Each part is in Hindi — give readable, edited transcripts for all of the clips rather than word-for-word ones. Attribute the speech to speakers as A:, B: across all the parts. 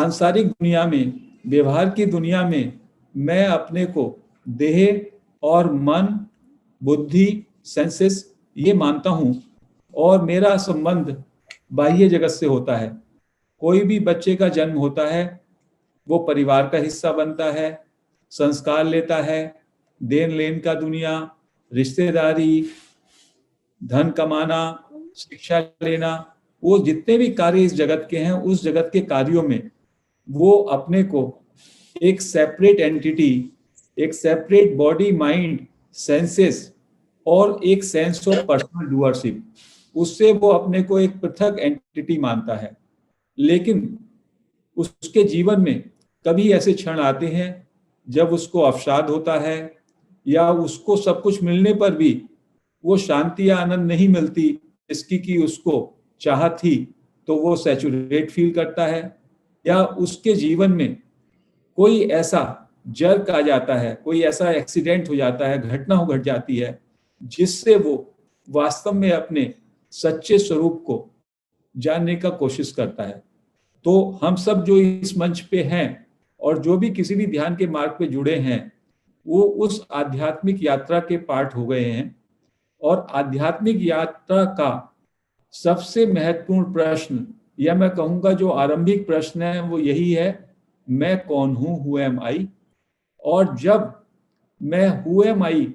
A: सांसारिक दुनिया में, व्यवहार की दुनिया में मैं अपने को देह और मन, बुद्धि, सेंसेस ये मानता हूँ और मेरा संबंध बाह्य जगत से होता है। कोई भी बच्चे का जन्म होता है, वो परिवार का हिस्सा बनता है, संस्कार लेता है, देन लेन का दुनिया, रिश्तेदारी, धन कमाना, शिक्षा लेना, वो जितने भी कार्य इस जगत के हैं, उस जगत के कार्यों में वो अपने को एक सेपरेट एंटिटी, एक सेपरेट बॉडी, माइंड, सेंसेस और एक सेंस ऑफ पर्सनल डूअरशिप, उससे वो अपने को एक पृथक एंटिटी मानता है। लेकिन उसके जीवन में कभी ऐसे क्षण आते हैं जब उसको अवसाद होता है या उसको सब कुछ मिलने पर भी वो शांति या आनंद नहीं मिलती इसकी कि उसको चाह थी, तो वो सैचुरेट फील करता है। या उसके जीवन में कोई ऐसा जर्क आ जाता है, कोई ऐसा एक्सीडेंट हो जाता है, घटना हो घट जाती है जिससे वो वास्तव में अपने सच्चे स्वरूप को जानने का कोशिश करता है। तो हम सब जो इस मंच पे हैं और जो भी किसी भी ध्यान के मार्ग पे जुड़े हैं, वो उस आध्यात्मिक यात्रा के पार्ट हो गए हैं। और आध्यात्मिक यात्रा का सबसे महत्वपूर्ण प्रश्न, या मैं कहूँगा जो आरंभिक प्रश्न है, वो यही है, मैं कौन हूँ, हु एम आई। और जब मैं हु एम आई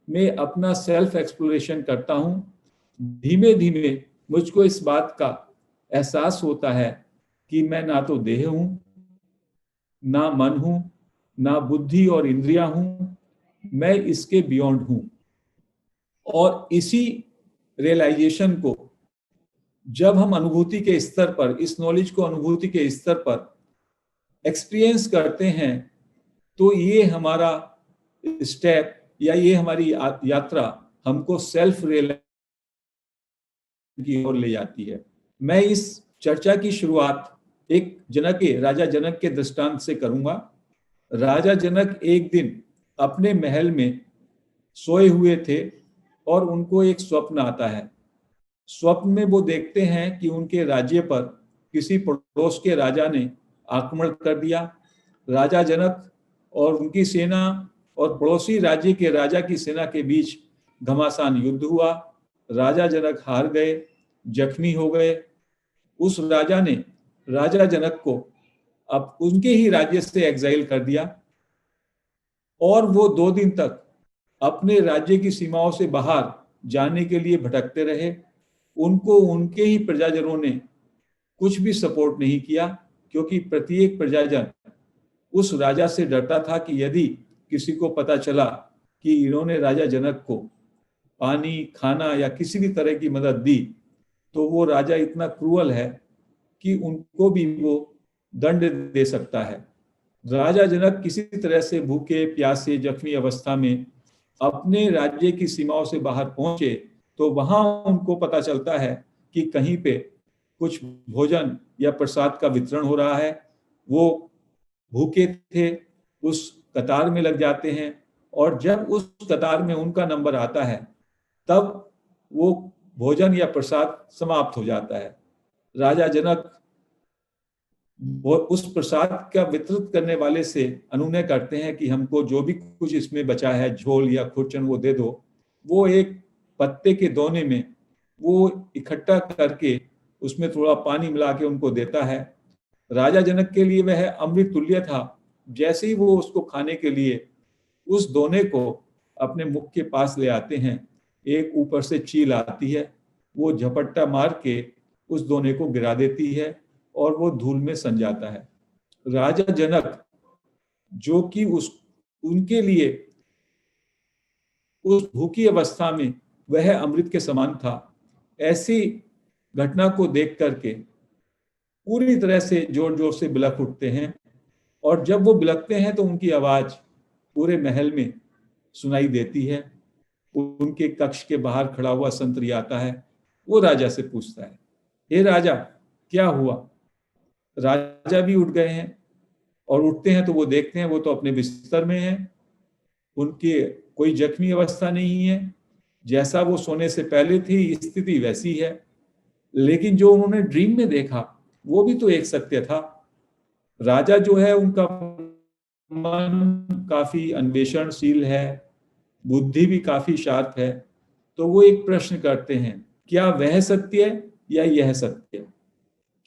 A: में अपना सेल्फ एक्सप्लोरेशन करता हूँ, धीमे धीमे मुझको इस बात का एहसास होता है कि मैं ना तो देह हूँ, ना मन हूँ, ना बुद्धि और इंद्रियां हूँ, मैं इसके बियॉन्ड हूँ। और इसी रियलाइजेशन को जब हम अनुभूति के स्तर पर, इस नॉलेज को अनुभूति के स्तर पर एक्सपीरियंस करते हैं, तो ये हमारा स्टेप या ये हमारी यात्रा हमको सेल्फ रियलाइजेशन की ओर ले जाती है। मैं इस चर्चा की शुरुआत एक राजा जनक के दृष्टांत से करूंगा। राजा जनक एक दिन अपने महल में सोए हुए थे और उनको एक स्वप्न आता है। स्वप्न में वो देखते हैं कि उनके राज्य पर किसी पड़ोस के राजा ने आक्रमण कर दिया। राजा जनक और उनकी सेना और पड़ोसी राज्य के राजा की सेना के बीच घमासान युद्ध हुआ। राजा जनक हार गए, जख्मी हो गए। उस राजा ने राजा जनक को अब उनके ही राज्य से एग्जाइल कर दिया और वो 2 दिन तक अपने राज्य की सीमाओं से बाहर जाने के लिए भटकते रहे। उनको उनके ही प्रजाजनों ने कुछ भी सपोर्ट नहीं किया, क्योंकि प्रत्येक प्रजाजन उस राजा से डरता था कि यदि किसी को पता चला कि इन्होंने राजा जनक को पानी, खाना या किसी भी तरह की मदद दी, तो वो राजा इतना क्रूअल है कि उनको भी वो दंड दे सकता है। राजा जनक किसी तरह से भूखे प्यासे जख्मी अवस्था में अपने राज्य की सीमाओं से बाहर पहुंचे, तो वहां उनको पता चलता है कि कहीं पे कुछ भोजन या प्रसाद का वितरण हो रहा है। वो भूखे थे, उस कतार में लग जाते हैं और जब उस कतार में उनका नंबर आता है, तब वो भोजन या प्रसाद समाप्त हो जाता है। राजा जनक उस प्रसाद का वितरित करने वाले से अनुनय करते हैं कि हमको जो भी कुछ इसमें बचा है, झोल या खुरचन, वो दे दो। वो एक पत्ते के दोने में वो इकट्ठा करके उसमें थोड़ा पानी मिला के उनको देता है। राजा जनक के लिए वह अमृत तुल्य था। जैसे ही वो उसको खाने के लिए उस दोने को अपने मुख के पास ले आते हैं, एक ऊपर से चील आती है, वो झपट्टा मार के उस दोने को गिरा देती है और वो धूल में सन जाता है। राजा जनक, जो कि उनके लिए उस भूखी अवस्था में वह अमृत के समान था, ऐसी घटना को देख करके पूरी तरह से जोर जोर से बिलख उठते हैं। और जब वो बिलखते हैं तो उनकी आवाज पूरे महल में सुनाई देती है। उनके कक्ष के बाहर खड़ा हुआ संतरी आता है, वो राजा से पूछता है, हे राजा, क्या हुआ? राजा भी उठ गए हैं और उठते हैं तो वो देखते हैं वो तो अपने बिस्तर में हैं। उनकी कोई जख्मी अवस्था नहीं है, जैसा वो सोने से पहले थी स्थिति वैसी है। लेकिन जो उन्होंने ड्रीम में देखा वो भी तो एक सत्य था। राजा जो है उनका मन काफी अन्वेषणशील है, बुद्धि भी काफी शार्प है। तो वो एक प्रश्न करते हैं, क्या वह सत्य है या यह सत्य?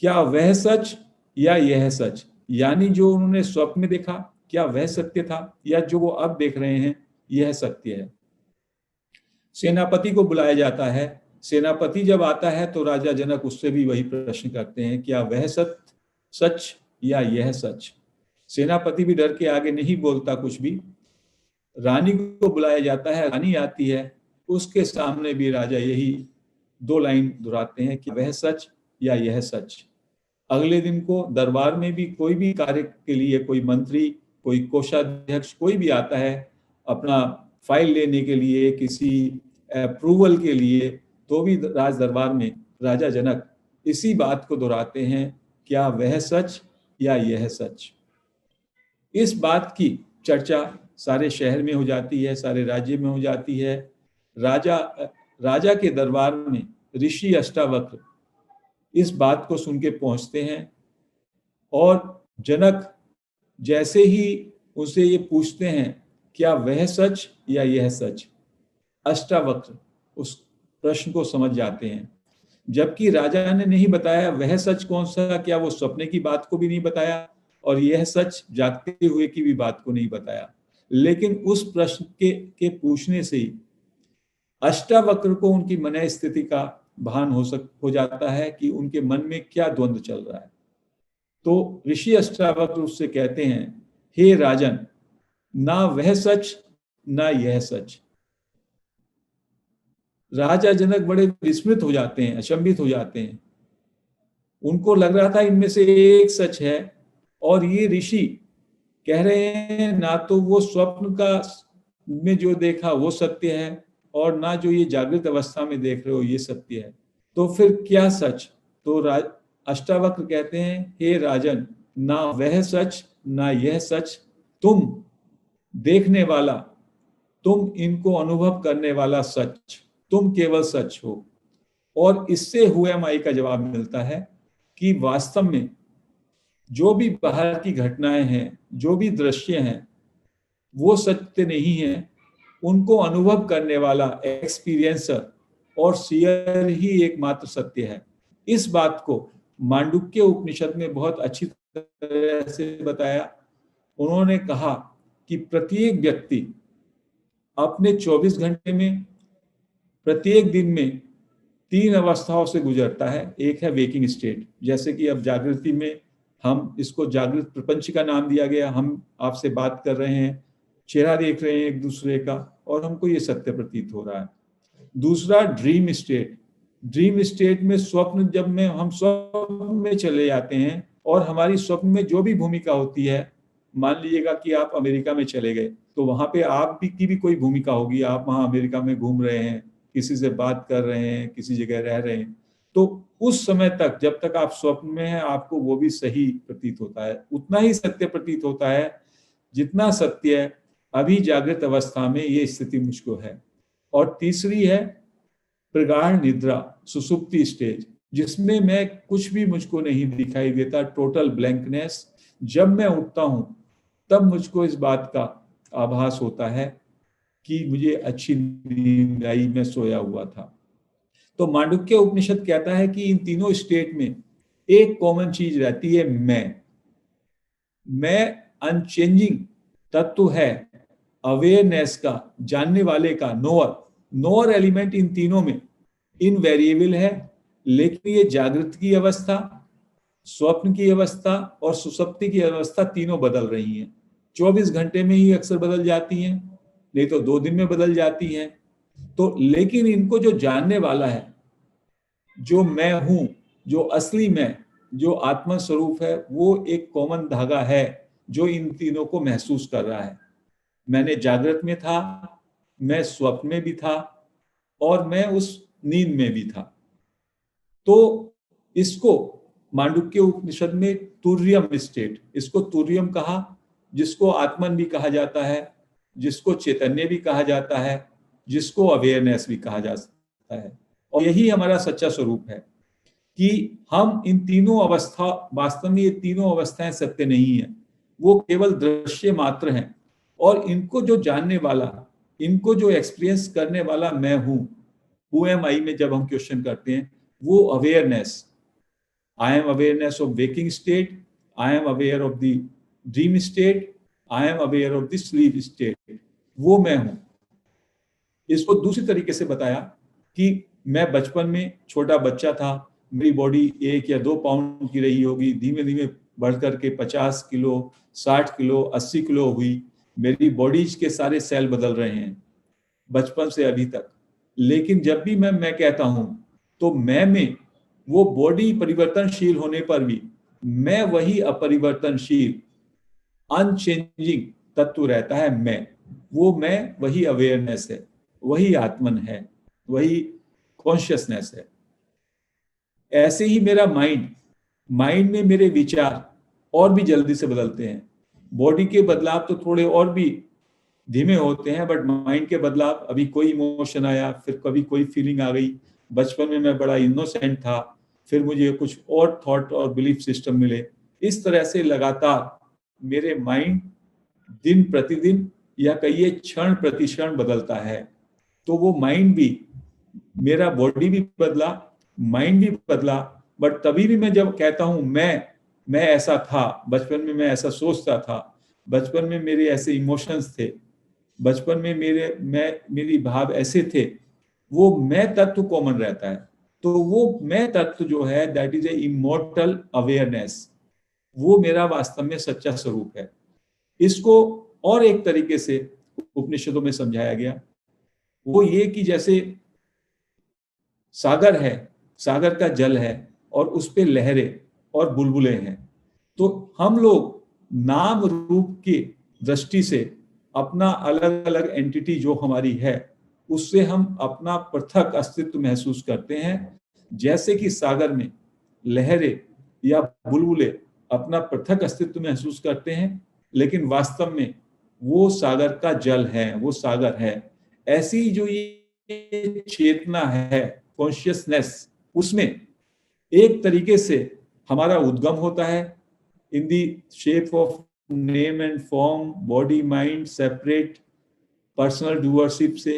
A: क्या वह सच या यह सच? यानी जो उन्होंने स्वप्न में देखा, क्या वह सत्य था या जो वो अब देख रहे हैं यह सत्य है? सेनापति को बुलाया जाता है। सेनापति जब आता है तो राजा जनक उससे भी वही प्रश्न करते हैं, क्या वह सच या यह सच? सेनापति भी डर के आगे नहीं बोलता कुछ भी। रानी को बुलाया जाता है, रानी आती है, उसके सामने भी राजा यही दो लाइन दोहराते हैं कि वह सच या यह सच। अगले दिन को दरबार में भी कोई भी कार्य के लिए कोई मंत्री, कोई कोषाध्यक्ष, कोई भी आता है अपना फाइल लेने के लिए, किसी अप्रूवल के लिए, तो भी राज दरबार में राजा जनक इसी बात को दोहराते हैं, क्या वह सच या यह सच? इस बात की चर्चा सारे शहर में हो जाती है, सारे राज्य में हो जाती है। राजा के दरबार में ऋषि अष्टावक्र इस बात को सुन के पहुंचते हैं और जनक जैसे ही उसे ये पूछते हैं, क्या वह सच या यह सच, अष्टावक्र उस प्रश्न को समझ जाते हैं। जबकि राजा ने नहीं बताया वह सच कौन सा, क्या वो सपने की बात को भी नहीं बताया और यह सच जागते हुए की भी बात को नहीं बताया। लेकिन उस प्रश्न के पूछने से ही अष्टावक्र को उनकी मन स्थिति का भान हो जाता है कि उनके मन में क्या द्वंद्व चल रहा है। तो ऋषि अष्टावक्र उससे कहते हैं, हे राजन, ना वह सच ना यह सच। राजा जनक बड़े विस्मित हो जाते हैं, अचंभित हो जाते हैं। उनको लग रहा था इनमें से एक सच है और ये ऋषि कह रहे हैं ना तो वो स्वप्न का में जो देखा वो सत्य है और ना जो ये जागृत अवस्था में देख रहे हो ये सत्य है। तो फिर क्या सच? तो अष्टावक्र कहते हैं, हे राजन, ना वह सच ना यह सच, तुम देखने वाला, तुम इनको अनुभव करने वाला सच, तुम केवल सच हो। और इससे हुए माई का जवाब मिलता है कि वास्तव में जो भी बाहर की घटनाएं हैं, जो भी दृश्य हैं, वो सत्य नहीं है। उनको अनुभव करने वाला एक्सपीरियंसर और सीयर ही एकमात्र सत्य है। इस बात को मांडुक्य उपनिषद में बहुत अच्छी तरह से बताया। उन्होंने कहा कि प्रत्येक व्यक्ति अपने 24 घंटे में, प्रत्येक दिन में 3 अवस्थाओं से गुजरता है। एक है वेकिंग स्टेट, जैसे कि अब जागृति में हम इसको जागृत प्रपंच का नाम दिया गया। हम आपसे बात कर रहे हैं, चेहरा देख रहे हैं एक दूसरे का और हमको ये सत्य प्रतीत हो रहा है। दूसरा ड्रीम स्टेट। ड्रीम स्टेट में स्वप्न, जब में हम स्वप्न में चले जाते हैं और हमारी स्वप्न में जो भी भूमिका होती है, मान लीजिएगा कि आप अमेरिका में चले गए तो वहां पे आप भी की भी कोई भूमिका होगी। आप वहां अमेरिका में घूम रहे हैं, किसी से बात कर रहे हैं, किसी जगह रह रहे हैं, तो उस समय तक जब तक आप स्वप्न में हैं आपको वो भी सही प्रतीत होता है, उतना ही सत्य प्रतीत होता है जितना सत्य अभी जागृत अवस्था में ये स्थिति मुझको है। और तीसरी है प्रगाढ़ निद्रा, सुसुप्ति स्टेज, जिसमें मैं कुछ भी मुझको नहीं दिखाई देता, टोटल ब्लैंकनेस। जब मैं उठता हूं तब मुझको इस बात का आभास होता है कि मुझे अच्छी नींद आई, मैं सोया हुआ था। तो मांडुक्य उपनिषद कहता है कि इन तीनों स्टेट में एक कॉमन चीज रहती है, मैं अनचेंजिंग तत्व है, अवेयरनेस का, जानने वाले का, नोअर एलिमेंट इन तीनों में इनवेरिएबल है। लेकिन ये जागृत की अवस्था, स्वप्न की अवस्था और सुसुप्ति की अवस्था तीनों बदल रही हैं। 24 घंटे में ही अक्सर बदल जाती हैं, नहीं तो 2 दिन में बदल जाती हैं। तो लेकिन इनको जो जानने वाला है, जो मैं हूं, जो असली मैं, जो आत्मा स्वरूप है, वो एक कॉमन धागा है जो इन तीनों को महसूस कर रहा है। मैंने जागृत में था, मैं स्वप्न में भी था और मैं उस नींद में भी था। तो इसको मांडुक्य उपनिषद में तुर्यम स्टेट, इसको तुर्यम कहा, जिसको आत्मन भी कहा जाता है, जिसको चैतन्य भी कहा जाता है, जिसको अवेयरनेस भी कहा जा सकता है। और यही हमारा सच्चा स्वरूप है। कि हम इन तीनों अवस्था, वास्तव में ये तीनों अवस्थाएं सत्य नहीं है, वो केवल दृश्य मात्र हैं। और इनको जो जानने वाला, इनको जो एक्सपीरियंस करने वाला मैं हूं, हु एम आई में जब हम क्वेश्चन करते हैं, वो awareness, I am awareness of waking state, I am aware of the dream state, I am aware of the sleep state, वो मैं हूं। इसको दूसरी तरीके से बताया कि मैं बचपन में छोटा बच्चा था, मेरी बॉडी 1 या 2 पाउंड की रही होगी, धीमे धीमे बढ़ करके 50 किलो, 60 किलो, 80 किलो हुई। मेरी बॉडीज के सारे सेल बदल रहे हैं बचपन से अभी तक। लेकिन जब भी मैं कहता हूं, तो मैं में वो बॉडी परिवर्तनशील होने पर भी मैं वही अपरिवर्तनशील अनचेंजिंग तत्व रहता है। मैं वही अवेयरनेस है, वही आत्मन है, वही कॉन्शियसनेस है। ऐसे ही मेरा माइंड में मेरे विचार और भी जल्दी से बदलते हैं। बॉडी के बदलाव तो थोड़े और भी धीमे होते हैं, बट माइंड के बदलाव, अभी कोई इमोशन आया, फिर कभी कोई फीलिंग आ गई। बचपन में मैं बड़ा इनोसेंट था, फिर मुझे कुछ और थॉट और बिलीफ सिस्टम मिले। इस तरह से लगातार मेरे माइंड दिन प्रतिदिन, या कहिए क्षण प्रतिक्षण बदलता है। तो वो माइंड भी, मेरा बॉडी भी बदला, माइंड भी बदला। बट तभी भी मैं जब कहता हूं मैं ऐसा था, बचपन में मैं ऐसा सोचता था, बचपन में मेरे ऐसे इमोशंस थे, बचपन में मेरी भाव ऐसे थे, वो मैं तत्व कॉमन रहता है। तो वो मैं तत्व जो है, that is a immortal awareness, वो मेरा वास्तव में सच्चा स्वरूप है। इसको और एक तरीके से उपनिषदों में समझाया गया, वो ये कि जैसे सागर है, सागर का जल है, और उस पे लहरें और बुलबुले हैं। तो हम लोग नाम रूप की दृष्टि से अपना अलग अलग एंटिटी जो हमारी है, उससे हम अपना पृथक अस्तित्व महसूस करते हैं। जैसे कि सागर में लहरें या बुलबुले अपना पृथक अस्तित्व महसूस करते हैं, लेकिन वास्तव में वो सागर का जल है, वो सागर है। ऐसी जो ये चेतना है, कॉन्शियसनेस, उसमें एक तरीके से हमारा उद्गम होता है in the shape of name and form, body mind separate personal doership से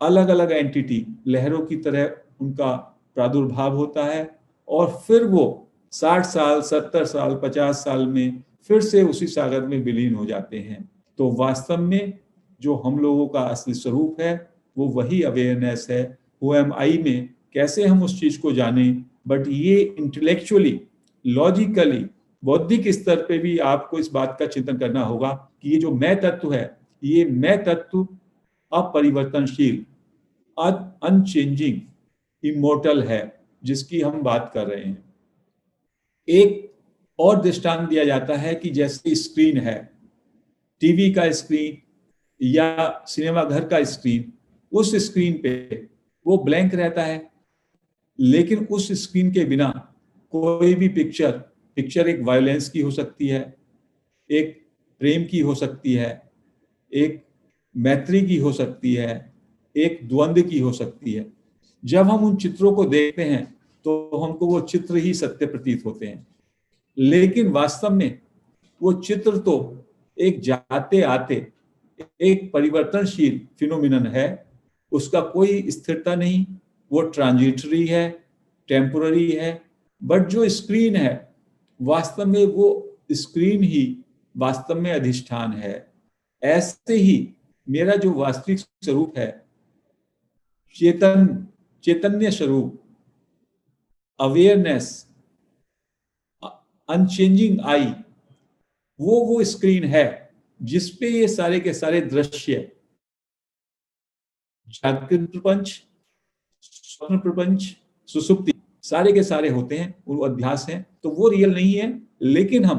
A: अलग अलग एंटिटी लहरों की तरह उनका प्रादुर्भाव होता है। और फिर वो 60 साल, 70 साल, 50 साल में फिर से उसी सागर में विलीन हो जाते हैं। तो वास्तव में जो हम लोगों का असली स्वरूप है, वो वही अवेयरनेस है। हु एम आई में कैसे हम उस चीज को जाने, बट ये इंटेलेक्चुअली, लॉजिकली, बौद्धिक स्तर पे भी आपको इस बात का चिंतन करना होगा कि ये जो मैं तत्व है, ये मैं तत्व अपरिवर्तनशील, अनचेंजिंग, इमोर्टल है, जिसकी हम बात कर रहे हैं। एक और दृष्टांत दिया जाता है कि जैसे स्क्रीन है, टीवी का स्क्रीन या सिनेमा घर का स्क्रीन, उस स्क्रीन पे वो ब्लैंक रहता है, लेकिन उस स्क्रीन के बिना कोई भी पिक्चर एक वायलेंस की हो सकती है, एक प्रेम की हो सकती है, एक मैत्री की हो सकती है, एक द्वंद्व की हो सकती है। जब हम उन चित्रों को देखते हैं तो हमको वो चित्र ही सत्य प्रतीत होते हैं, लेकिन वास्तव में वो चित्र तो एक जाते आते, एक परिवर्तनशील फिनोमिनन है। उसका कोई स्थिरता नहीं, वो ट्रांजिटरी है, टेम्पोररी है। बट जो स्क्रीन है, वास्तव में वो स्क्रीन ही वास्तव में अधिष्ठान है। ऐसे ही मेरा जो वास्तविक स्वरूप है, चैतन्य स्वरूप, अवेयरनेस, अनचेंजिंग आई, वो स्क्रीन है जिसपे ये सारे के सारे दृश्य, जागृत प्रपंच, स्वप्न प्रपंच, सुसुप्ति, सारे के सारे होते हैं, वो अध्यास हैं। तो वो रियल नहीं है, लेकिन हम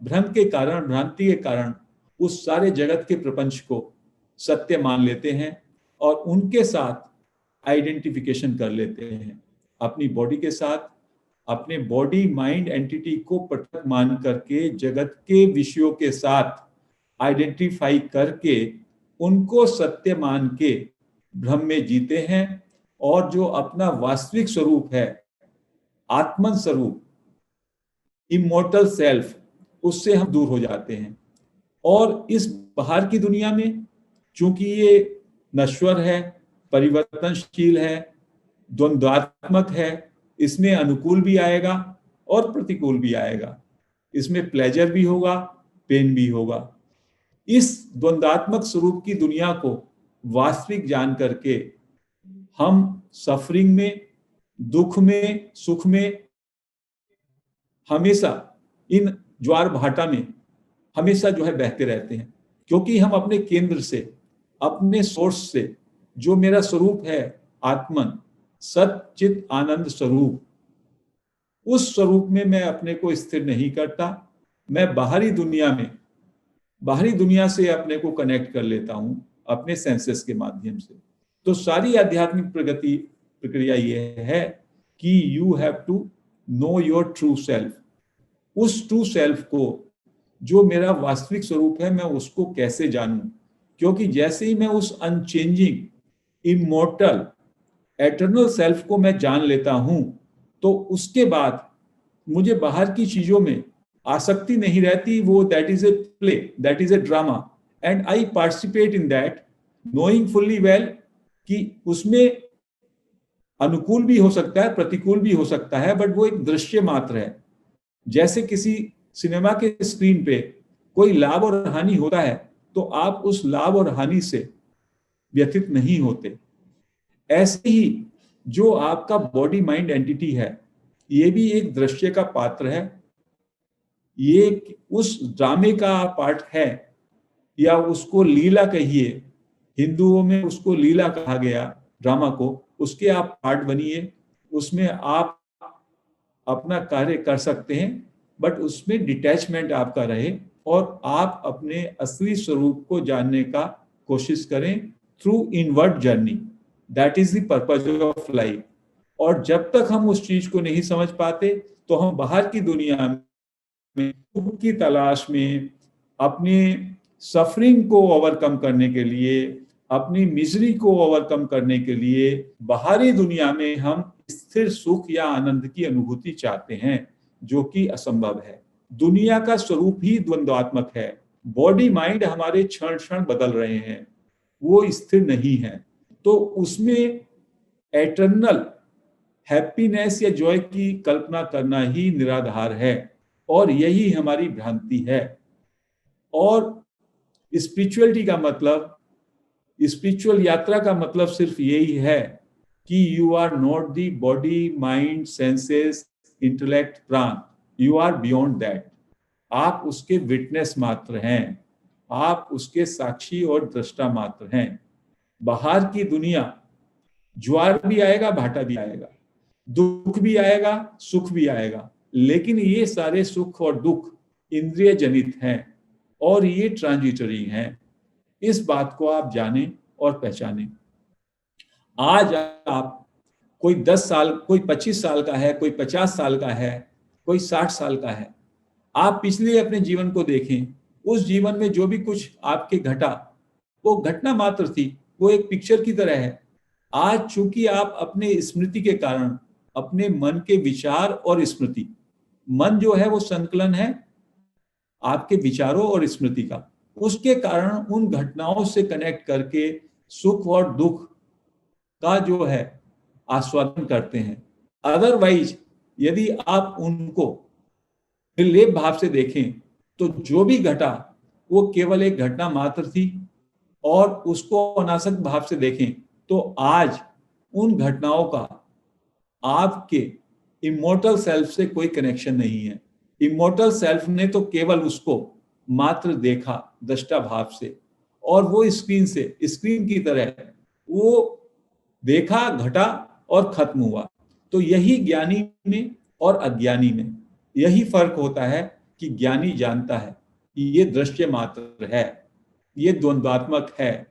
A: भ्रम के कारण, भ्रांति के कारण उस सारे जगत के प्रपंच को सत्य मान लेते हैं और उनके साथ आइडेंटिफिकेशन कर लेते हैं। अपनी बॉडी के साथ, अपने बॉडी माइंड एंटिटी को पृथक मान करके जगत के विषयों के साथ आइडेंटिफाई करके उनको सत्य मान के भ्रम में जीते हैं। और जो अपना वास्तविक स्वरूप है, आत्मन स्वरूप, इमोर्टल सेल्फ, उससे हम दूर हो जाते हैं। और इस बाहर की दुनिया में चूंकि ये नश्वर है, परिवर्तनशील है, द्वंद्वात्मक है, इसमें अनुकूल भी आएगा और प्रतिकूल भी आएगा, इसमें प्लेजर भी होगा, पेन भी होगा। इस द्वंद्वात्मक स्वरूप की दुनिया को वास्तविक जान करके हम सफरिंग में, दुख में, सुख में, हमेशा इन ज्वार भाटा में हमेशा जो है बहते रहते हैं, क्योंकि हम अपने केंद्र से, अपने सोर्स से, जो मेरा स्वरूप है आत्मन, सच्चित आनंद स्वरूप, उस स्वरूप में मैं अपने को स्थिर नहीं करता। मैं बाहरी दुनिया से अपने को कनेक्ट कर लेता हूं अपने सेंसेस के माध्यम से। तो सारी आध्यात्मिक प्रक्रिया यह है कि you have to know your true self. उस ट्रू सेल्फ को, जो मेरा वास्तविक स्वरूप है, मैं उसको कैसे जानूं? क्योंकि जैसे ही मैं उस अनचेंजिंग, इमोर्टल, एटर्नल सेल्फ को मैं जान लेता हूं, तो उसके बाद मुझे बाहर की चीजों में आसक्ति नहीं रहती। वो that is a play, that is a drama, and I participate in that, knowing fully well कि उसमें अनुकूल भी हो सकता है, प्रतिकूल भी हो सकता है, बट वो एक दृश्य मात्र है। जैसे किसी सिनेमा के स्क्रीन पे कोई लाभ और हानि होता है, तो आप उस लाभ और हानि से व्यथित नहीं होते। ऐसे ही जो आपका बॉडी माइंड एंटिटी है, ये भी एक दृश्य का पात्र है, ये उस ड्रामे का पार्ट है, या उसको लीला कहिए, हिंदुओं में उसको लीला कहा गया, ड्रामा को, उसके आप पार्ट बनिए, उसमें आप अपना कार्य कर सकते हैं, बट उसमें डिटैचमेंट आपका रहे और आप अपने असली स्वरूप को जानने का कोशिश करें through inward journey. That is the purpose of life. और जब तक हम उस चीज को नहीं समझ पाते, तो हम बाहर की दुनिया में सुख की तलाश में, अपनी सफरिंग को ओवरकम करने के लिए, अपनी मिजरी को ओवरकम करने के लिए बाहरी दुनिया में हम स्थिर सुख या आनंद की अनुभूति चाहते हैं, जो कि असंभव है। दुनिया का स्वरूप ही द्वंद्वात्मक है। बॉडी माइंड हमारे क्षण क्षण बदल रहे हैं, वो स्थिर नहीं है। तो उसमें एटर्नल हैप्पीनेस या जॉय की कल्पना करना ही निराधार है, और यही हमारी भ्रांति है। और स्पिरिचुअलिटी का मतलब, स्पिरिचुअल यात्रा का मतलब सिर्फ यही है कि you are not the body, mind, senses, intellect, prana, you are beyond that. आप उसके विटनेस मात्र हैं, आप उसके साक्षी और दृष्टा मात्र हैं। बाहर की दुनिया, ज्वार भी आएगा, भाटा भी आएगा, दुख भी आएगा, सुख भी आएगा, लेकिन ये सारे सुख और दुख इंद्रिय जनित हैं और ये ट्रांजिटरी हैं। इस बात को आप जानें और पहचानें। आज आप, कोई 10 साल, कोई 25 साल का है, कोई 50 साल का है, कोई 60 साल का है, आप पिछले अपने जीवन को देखें। उस जीवन में जो भी कुछ आपके घटा, वो घटना मात्र थी, वो एक पिक्चर की तरह है। आज चूंकि आप अपने स्मृति के कारण, अपने मन के विचार और स्मृति, मन जो है वो संकलन है आपके विचारों और स्मृति का, उसके कारण उन घटनाओं से कनेक्ट करके सुख और दुख का जो है आस्वादन करते हैं। अदरवाइज यदि आप उनको निर्लेप भाव से देखें, तो जो भी घटा वो केवल एक घटना मात्र थी, और उसको अनासक्त भाव से देखें तो आज उन घटनाओं का आपके इमोर्टल सेल्फ से कोई कनेक्शन नहीं है। इमोर्टल सेल्फ ने तो केवल उसको मात्र देखा दृष्टा भाव से, और वो स्क्रीन की तरह वो देखा, घटा और खत्म हुआ। तो यही ज्ञानी में और अज्ञानी में यही फर्क होता है कि ज्ञानी जानता है कि ये दृश्य मात्र है, ये द्वंद्वात्मक है,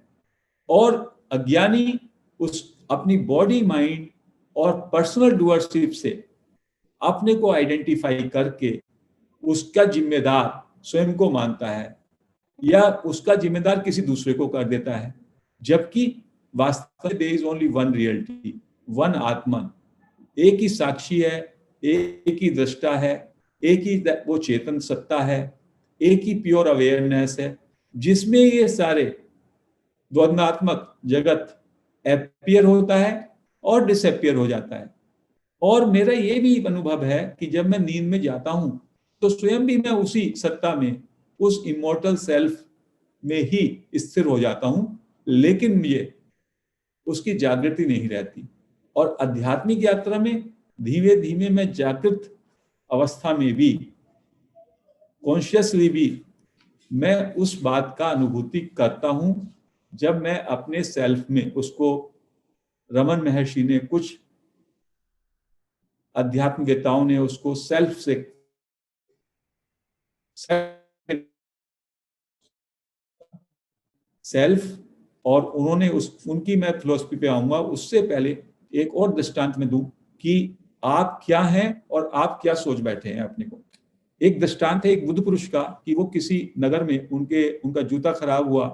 A: और अज्ञानी उस अपनी बॉडी, माइंड और पर्सनल डूअरशिप से अपने को आइडेंटिफाई करके उसका जिम्मेदार स्वयं को मानता है, या उसका जिम्मेदार किसी दूसरे को कर देता है। जबकि वास्तव में there is only one reality, one atman, एक ही साक्षी है, एक ही दृष्टा है, एक ही वो चेतन सत्ता है, एक ही प्योर अवेयरनेस है, जिसमें ये सारे द्वंद्वात्मक जगत एपियर होता है और डिसएपियर हो जाता है। और मेरा ये भी अनुभव है कि जब मैं नींद में जाता हूं तो स्वयं भी मैं उसी सत्ता में, उस इमोर्टल सेल्फ में ही स्थिर हो जाता हूं, लेकिन मुझे उसकी जागृति नहीं रहती। और आध्यात्मिक यात्रा में धीमे धीमे मैं जागृत अवस्था में भी, कॉन्शियसली भी, मैं उस बात का अनुभूति करता हूं जब मैं अपने सेल्फ में उसको, रमन महर्षि ने, कुछ अध्यात्मवेताओं ने उसको सेल्फ और उन्होंने उनकी मैं फिलोसफी पे आऊंगा। उससे पहले एक और दृष्टांत में दूं कि आप क्या हैं और आप क्या सोच बैठे हैं अपने को। एक दृष्टांत है एक बुद्ध पुरुष का कि वो किसी नगर में उनका जूता खराब हुआ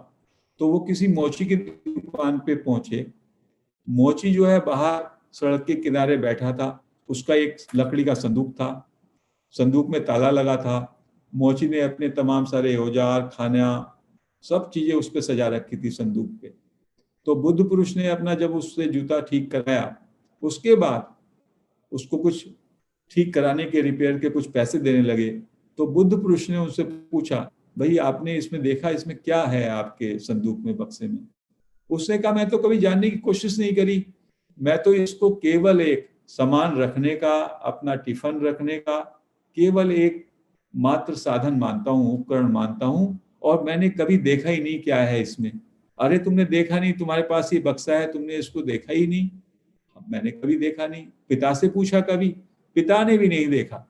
A: तो वो किसी मोची की दुकान पे पहुंचे। मोची जो है बाहर सड़क के किनारे बैठा था, उसका एक लकड़ी का संदूक था, संदूक में ताला लगा था। मोची ने अपने तमाम सारे औजार, खाना, सब चीजें उस पर सजा रखी थी संदूक पे। तो बुद्ध पुरुष ने अपना जब उससे जूता ठीक कराया, उसके बाद उसको कुछ ठीक कराने के, रिपेयर के कुछ पैसे देने लगे। तो बुद्ध पुरुष ने उनसे पूछा, भाई आपने इसमें देखा, इसमें क्या है आपके संदूक में, बक्से में? उसने कहा, मैं तो कभी जानने की कोशिश नहीं करी, मैं तो इसको केवल एक सामान रखने का, अपना टिफिन रखने का केवल एक मात्र साधन मानता हूँ, उपकरण मानता हूँ, और मैंने कभी देखा ही नहीं क्या है इसमें। अरे तुमने देखा नहीं, तुम्हारे पास ये बक्सा है, तुमने इसको देखा ही नहीं? मैंने कभी देखा नहीं। पिता से पूछा कभी? पिता ने भी नहीं देखा।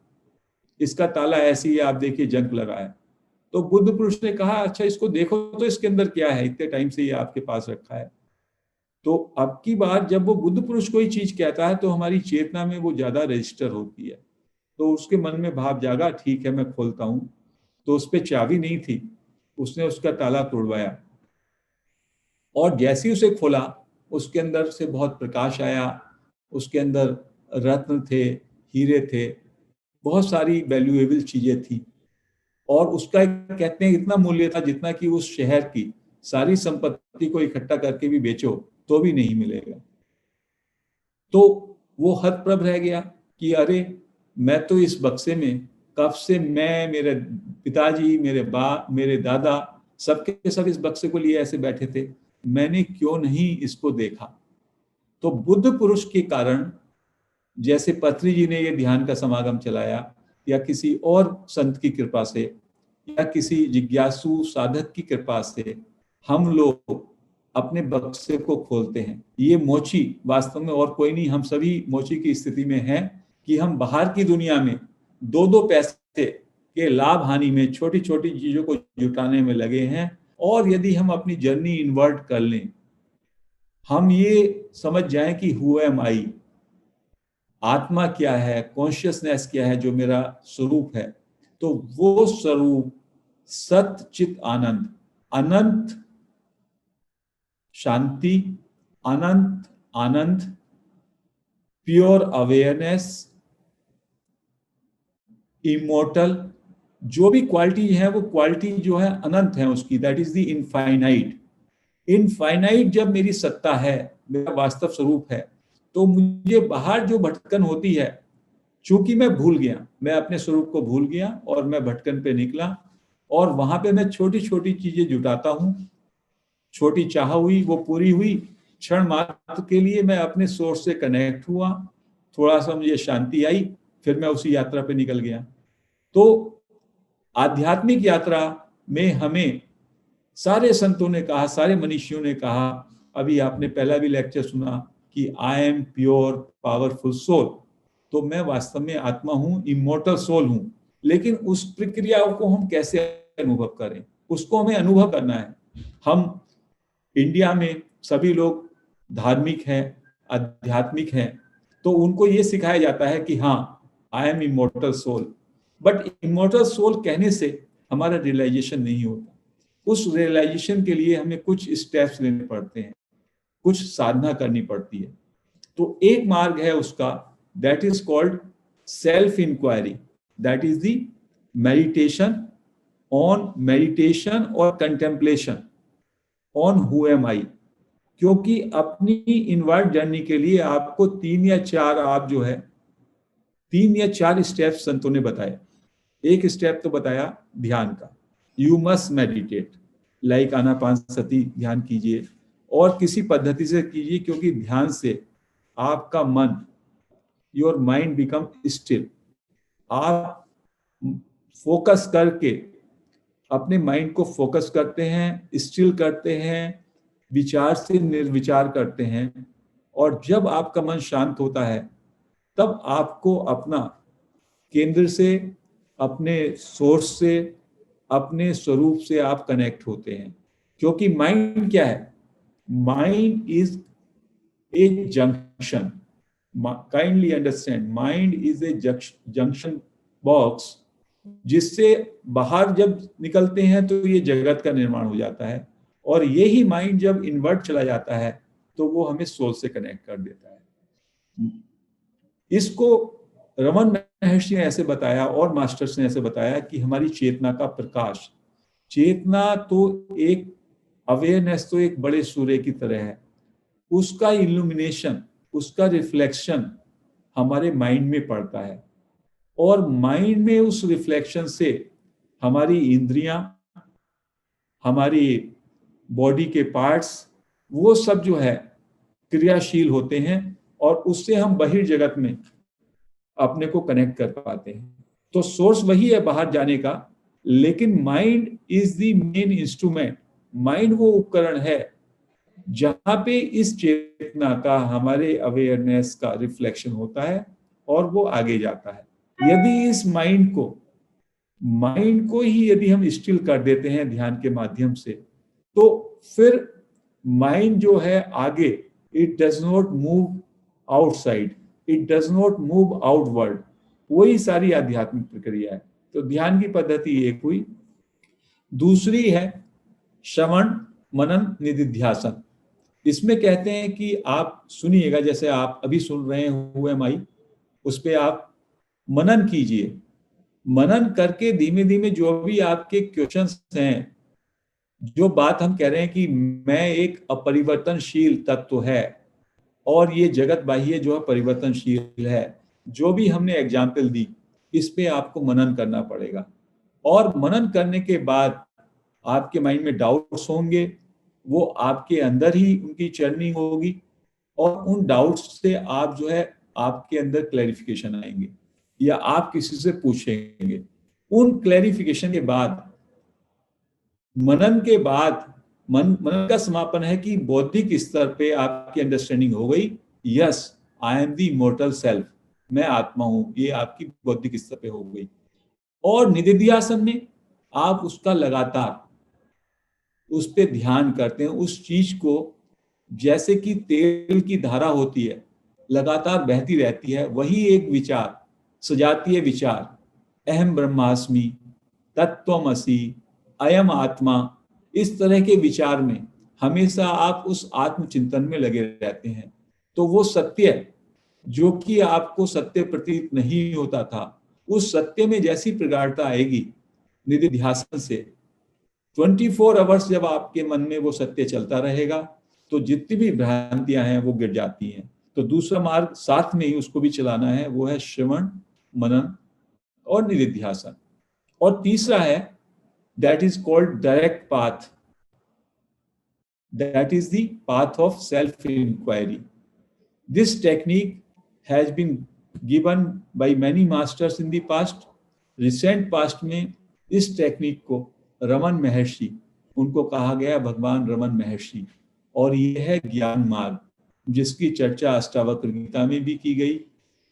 A: इसका ताला ऐसी ही, आप देखिए, जंग लगा है। तो बुद्ध पुरुष ने कहा, अच्छा इसको देखो तो इसके अंदर क्या है, इतने टाइम से ये आपके पास रखा है। तो अब की बार जब वो बुद्ध पुरुष कोई चीज कहता है तो हमारी चेतना में वो ज्यादा रजिस्टर होती है। तो उसके मन में भाव जागा, ठीक है मैं खोलता हूँ। तो उस पर चाबी नहीं थी, उसने उसका ताला तोड़वाया और जैसे ही उसे खोला, उसके अंदर से बहुत प्रकाश आया। उसके अंदर रत्न थे, हीरे थे, बहुत सारी वैल्यूएबल चीजें थी। और उसका कहते हैं इतना मूल्य था जितना कि उस शहर की सारी संपत्ति को इकट्ठा करके भी बेचो तो भी नहीं मिलेगा। तो वो हतप्रभ रह गया कि अरे, मैं तो इस बक्से में कब से, मैं, मेरे पिताजी, मेरे दादा, सबके सब इस बक्से को लिए ऐसे बैठे थे, मैंने क्यों नहीं इसको देखा? तो बुद्ध पुरुष के कारण, जैसे पत्री जी ने ये ध्यान का समागम चलाया, या किसी और संत की कृपा से, या किसी जिज्ञासु साधक की कृपा से, हम लोग अपने बक्से को खोलते हैं। ये मोची वास्तव में और कोई नहीं, हम सभी मोची की स्थिति में हैं कि हम बाहर की दुनिया में दो दो पैसे के लाभ हानि में छोटी छोटी चीजों को जुटाने में लगे हैं। और यदि हम अपनी जर्नी इन्वर्ट कर लें, हम ये समझ जाएं कि हु एम आई, आत्मा क्या है, कॉन्शियसनेस क्या है, जो मेरा स्वरूप है, तो वो स्वरूप सत चित आनंद, अनंत शांति, अनंत आनंद, प्योर अवेयरनेस, इमोर्टल, जो भी क्वालिटी है वो क्वालिटी जो है अनंत है उसकी, that is the infinite. Infinite जब मेरी सत्ता है, मेरा वास्तव स्वरूप है, तो मुझे बाहर जो भटकन होती है, चूंकि मैं भूल गया, मैं अपने स्वरूप को भूल गया और मैं भटकन पे निकला, और वहां पे मैं छोटी छोटी चीजें जुटाता हूं। छोटी चाह हुई, वो पूरी हुई, क्षण मात्र के लिए मैं अपने सोर्स से कनेक्ट हुआ, थोड़ा सा मुझे शांति आई, फिर मैं उसी यात्रा पे निकल गया। तो आध्यात्मिक यात्रा में हमें सारे संतों ने कहा, सारे मनीषियों ने कहा, अभी आपने पहला भी लेक्चर सुना कि I am pure powerful soul. तो मैं वास्तव में आत्मा हूं, इमोर्टल सोल हूं। लेकिन उस प्रक्रिया को हम कैसे अनुभव करें, उसको हमें अनुभव करना है। हम इंडिया में सभी लोग धार्मिक हैं, आध्यात्मिक हैं, तो उनको ये सिखाया जाता है कि हाँ, I am immortal soul. But immortal soul कहने से हमारा रियलाइजेशन नहीं होता। उस रियलाइजेशन के लिए हमें कुछ स्टेप्स लेने पड़ते हैं, कुछ साधना करनी पड़ती है। तो एक मार्ग है उसका, that is called self inquiry, that is the meditation or contemplation on who am I. क्योंकि अपनी इनवर्ड जर्नी के लिए आपको 3 या 4 स्टेप संतों ने बताए। एक स्टेप तो बताया ध्यान का, you must meditate, like Anapanasati ध्यान कीजिए और किसी पद्धति से कीजिए, क्योंकि ध्यान से आपका मन, योर माइंड बिकम स्टिल। आप फोकस करके अपने माइंड को फोकस करते हैं, स्टिल करते हैं, विचार से निर्विचार करते हैं, और जब आपका मन शांत होता है तब आपको अपना केंद्र से, अपने सोर्स से, अपने स्वरूप से आप कनेक्ट होते हैं। क्योंकि माइंड क्या है? Mind is a junction, kindly understand, mind is a junction box, जिससे बाहर जब निकलते हैं तो ये जगत का निर्माण हो जाता है, और यही माइंड जब इनवर्ट चला जाता है तो वो हमें सोल से कनेक्ट कर देता है। इसको रमन महर्षि ने ऐसे बताया और मास्टर्स ने ऐसे बताया कि हमारी चेतना का प्रकाश, चेतना तो एक अवेयरनेस तो एक बड़े सूर्य की तरह है, उसका इल्यूमिनेशन, उसका रिफ्लेक्शन हमारे माइंड में पड़ता है, और माइंड में उस रिफ्लेक्शन से हमारी इंद्रियां, हमारी बॉडी के पार्ट्स, वो सब जो है क्रियाशील होते हैं, और उससे हम बहिर्जगत में अपने को कनेक्ट कर पाते हैं। तो सोर्स वही है बाहर जाने का, लेकिन mind is the main instrument. Mind वो उपकरण है जहां पे इस चेतना का, हमारे अवेयरनेस का रिफ्लेक्शन होता है और वो आगे जाता है। यदि इस माइंड को ही यदि हम स्टिल कर देते हैं ध्यान के माध्यम से, तो फिर माइंड जो है आगे, it does not move outside, it does not move outward. वही सारी आध्यात्मिक प्रक्रिया है। तो ध्यान की पद्धति एक हुई। दूसरी है श्रवण मनन निधिध्यासन। इसमें कहते हैं कि आप सुनिएगा, जैसे आप अभी सुन रहे हैं हु एम आई, उस पे आप मनन कीजिए। मनन करके धीमे धीमे जो भी आपके क्वेश्चंस हैं, जो बात हम कह रहे हैं कि मैं एक अपरिवर्तनशील तत्व है और ये जगत बाह्य जो है परिवर्तनशील है, जो भी हमने एग्जाम्पल दी, इस पे आपको मनन करना पड़ेगा। और मनन करने के बाद आपके माइंड में डाउट्स होंगे, वो आपके अंदर ही उनकी चर्निंग होगी, और उन डाउट्स से आप जो है आपके अंदर क्लैरिफिकेशन आएंगे, या आप किसी से पूछेंगे। उन क्लैरिफिकेशन के बाद, मनन के बाद, मनन का समापन है कि बौद्धिक स्तर पे आपकी अंडरस्टैंडिंग हो गई, yes I am the immortal self, मैं आत्मा हूं, ये आपकी बौद्धिक स्तर पे हो गई। और निधिध्यासन में आप उसका लगातार उस पे ध्यान करते हैं, उस चीज को, जैसे कि तेल की धारा होती है, लगातार बहती रहती है, वही एक विचार, सजातीय विचार, अहम ब्रह्मास्मि, तत्त्वमसि, अयम आत्मा, इस तरह के विचार में हमेशा आप उस आत्मचिंतन में लगे रहते हैं। तो वो सत्य जो कि आपको सत्य प्रतीत नहीं होता था, उस सत्य में जैसी प्रगाढ़ता आएगी निधिध्यासन से, 24 आवर्स जब आपके मन में वो सत्य चलता रहेगा, तो जितनी भी भ्रांतियां हैं वो गिर जाती हैं। तो दूसरा मार्ग साथ में ही उसको भी चलाना है, वो है श्रवण मनन और निधिध्यासन। और तीसरा है, that is called direct path, that is the path of self inquiry. This technique has been given by many masters in the past. Recent past में इस टेक्निक को रमन महर्षि, उनको कहा गया भगवान रमन महर्षि, और यह है ज्ञान मार्ग, जिसकी चर्चा अष्टावक्र गीता में भी की गई,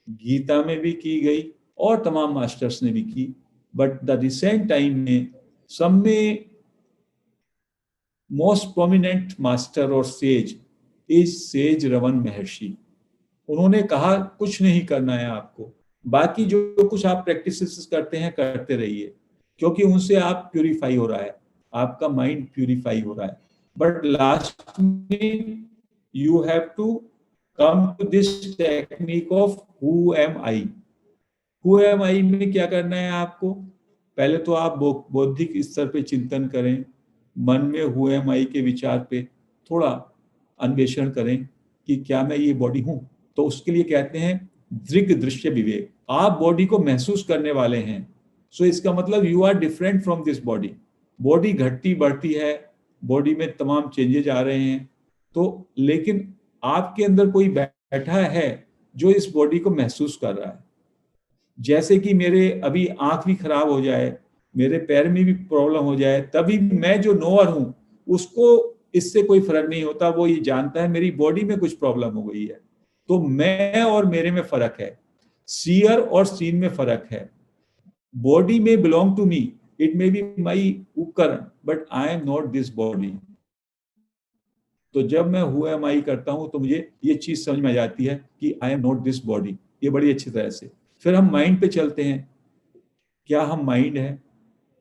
A: गीता में भी की गई, और तमाम मास्टर्स ने भी की। बट द रिसेंट टाइम में सब में मोस्ट प्रोमिनेंट मास्टर और सेज इज सेज रमन महर्षि। उन्होंने कहा कुछ नहीं करना है आपको, बाकी जो कुछ आप प्रैक्टिसेस करते हैं करते रहिए, क्योंकि उनसे आप प्यूरिफाई हो रहा है, आपका माइंड प्यूरिफाई हो रहा है। बट लास्ट में you have to come to this technique of who am I. Who am I में क्या करना है आपको? पहले तो आप बौद्धिक स्तर पे चिंतन करें, मन में हु एम आई के विचार पे थोड़ा अन्वेषण करें कि क्या मैं ये बॉडी हूँ। तो उसके लिए कहते हैं दृग दृश्य विवेक। आप बॉडी को महसूस करने वाले हैं, सो इसका मतलब you are different from this body. Body घटती बढ़ती है, बॉडी में तमाम चेंजेज आ रहे हैं, तो लेकिन आपके अंदर कोई बैठा है जो इस बॉडी को महसूस कर रहा है। जैसे कि मेरे अभी आंख भी खराब हो जाए, मेरे पैर में भी प्रॉब्लम हो जाए, तभी मैं जो नोअर हूं उसको इससे कोई फर्क नहीं होता। वो ये जानता है मेरी बॉडी में कुछ प्रॉब्लम हो गई है। तो मैं और मेरे में फर्क है, सीयर और सीन में फर्क है। बॉडी में belong to me, it may be my उपकरण, but I am not this body. तो जब मैं हु एम आई करता हूं तो मुझे ये चीज समझ में आ जाती है कि I am not this body, ये बड़ी अच्छी तरह से। फिर हम माइंड पे चलते हैं। क्या हम माइंड है?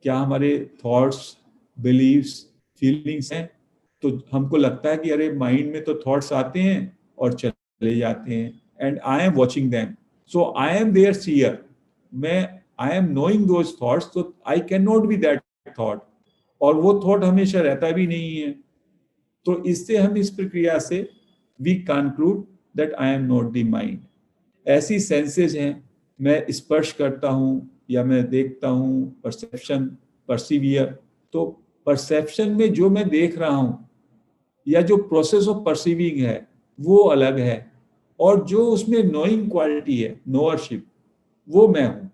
A: क्या हमारे थॉट्स, बिलीव्स, फीलिंग्स हैं? तो हमको लगता है कि अरे माइंड में तो थॉट्स आते हैं और चले जाते हैं, and I am watching them, so I am their seer. मैं I am knowing those thoughts, तो I can not be that thought. और वो थॉट हमेशा रहता भी नहीं है। तो इससे हम इस प्रक्रिया से we conclude that I am not the mind. ऐसी सेंसेस हैं, मैं स्पर्श करता हूँ या मैं देखता हूँ, परसेप्शन, परसीवियर। तो परसेप्शन में जो मैं देख रहा हूँ या जो प्रोसेस ऑफ परसीविंग है वो अलग है, और जो उसमें नोइंग क्वालिटी है, नोअरशिप, वो मैं हूँ।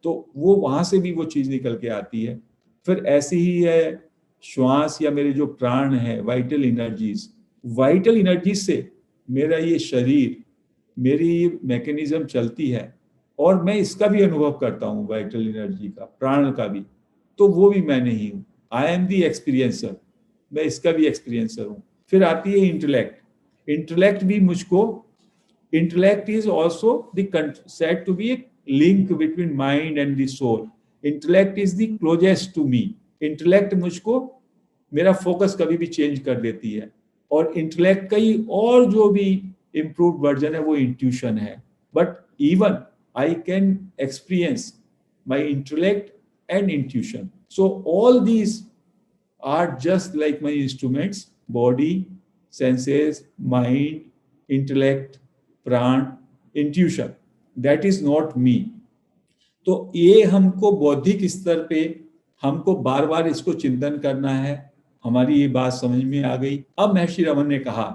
A: तो वो वहां से भी वो चीज निकल के आती है। फिर ऐसी ही है श्वास या मेरे जो प्राण है, वाइटल एनर्जीज। वाइटल एनर्जीज से मेरा ये शरीर, मेरी ये मैकेनिज्म चलती है, और मैं इसका भी अनुभव करता हूँ, वाइटल एनर्जी का, प्राण का भी। तो वो भी मैं नहीं हूँ। आई एम दी एक्सपीरियंसर, मैं इसका भी एक्सपीरियंसर हूँ। फिर आती है इंटेलेक्ट। इंटेलेक्ट भी मुझको, intellect is also said to be a link between mind and the soul. Intellect is the closest to me. Intellect मुझको मेरा फोकस कभी भी चेंज कर देती है। और इंटेलेक्ट का ही और जो भी इम्प्रूव वर्जन है वो इंट्यूशन है। But even I can experience my intellect and intuition. So all these are just like my instruments: body, senses, mind, intellect, प्राण, intuition. That is not me. तो ये हमको बौद्धिक स्तर पे हमको बार बार इसको चिंतन करना है। हमारी ये बात समझ में आ गई। अब महर्षि रमन ने कहा,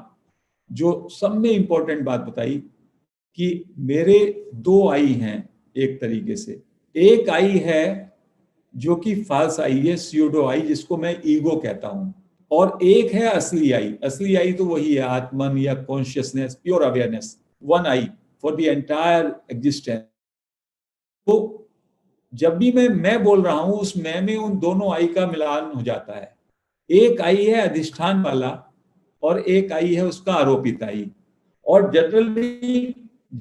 A: जो सब में इंपॉर्टेंट बात बताई, कि मेरे दो आई हैं एक तरीके से। एक आई है जो कि फाल्स आई है, स्यूडो आई, जिसको मैं ईगो कहता हूं। और एक है असली आई। असली आई तो वही है आत्मन या consciousness, pure awareness, one I for the entire existence. तो जब भी मैं बोल रहा हूं, उस मैं में उन दोनों आई का मिलान हो जाता है। एक आई है अधिष्ठान वाला, और एक आई है उसका आरोपित आई। और जनरली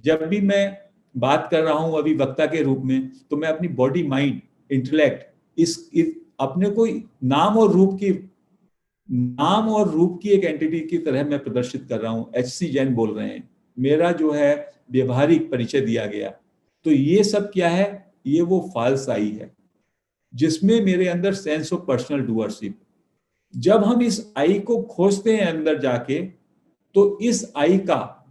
A: जब भी मैं बात कर रहा हूं अभी वक्ता के रूप में, तो मैं अपनी बॉडी, माइंड, इंटेलेक्ट, इस अपने को नाम और रूप की एक एंटिटी की तरह मैं प्रदर्शित कर रहा हूं। एच.सी. जैन बोल रहे हैं, मेरा जो है व्यवहारिक परिचय दिया गया। तो ये सब क्या है? ये वो फाल्स आई है जिसमें मेरे अंदर सेंस ऑफ पर्सनल डूअरशिप। जब हम इस आई को खोजते हैं अंदर जाके, तो इस आई का,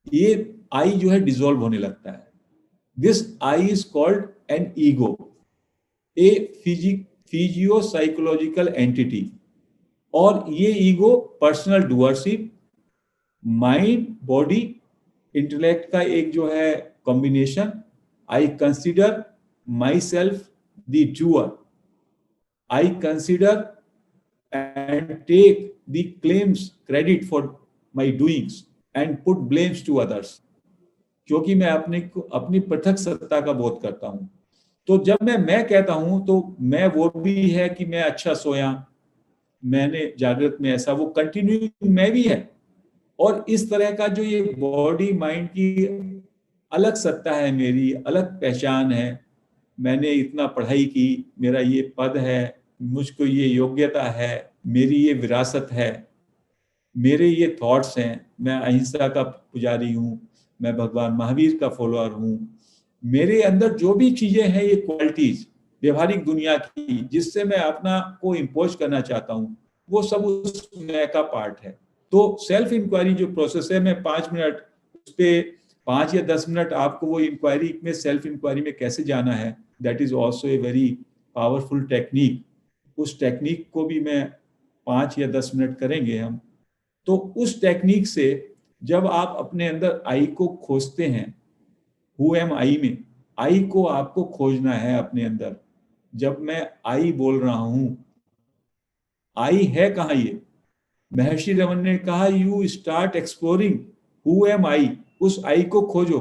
A: ये आई जो है डिसॉल्व होने लगता है। This I is called an ego, A physio psychological entity. और ये ego personal doership, mind, body, intellect का एक जो है combination. I consider my self the doer, I consider and take the claims credit for my doings and put blames to others। क्योंकि मैं अपनी पृथक सत्ता का बोध करता हूं। तो जब मैं कहता हूं, तो मैं वो भी है कि मैं अच्छा सोया, मैंने जागृत में ऐसा, वो कंटिन्यू मैं भी है। और इस तरह का जो ये बॉडी माइंड की अलग सत्ता है, मेरी अलग पहचान है। मैंने इतना पढ़ाई की, मेरा ये पद है, मुझको ये योग्यता है, मेरी ये विरासत है, मेरे ये थॉट्स हैं, मैं अहिंसा का पुजारी हूँ, मैं भगवान महावीर का फॉलोअर हूँ, मेरे अंदर जो भी चीजें हैं, ये क्वालिटीज व्यवहारिक दुनिया की जिससे मैं अपना को इम्पोज करना चाहता हूँ, वो सब उस मैं का पार्ट है। तो सेल्फ इंक्वायरी जो प्रोसेस है, मैं 5 मिनट उस पे 5 या 10 मिनट आपको वो इंक्वायरी में, सेल्फ इंक्वायरी में कैसे जाना है, that is also a very powerful technique. उस टेक्निक को भी मैं 5 या 10 मिनट करेंगे हम। तो उस टेक्निक से जब आप अपने अंदर आई को खोजते हैं, हु एम आई में आई को आपको खोजना है अपने अंदर। जब मैं आई बोल रहा हूं, आई है कहाँ ये? महर्षि रमन ने कहा, you start exploring who am I. उस आई को खोजो।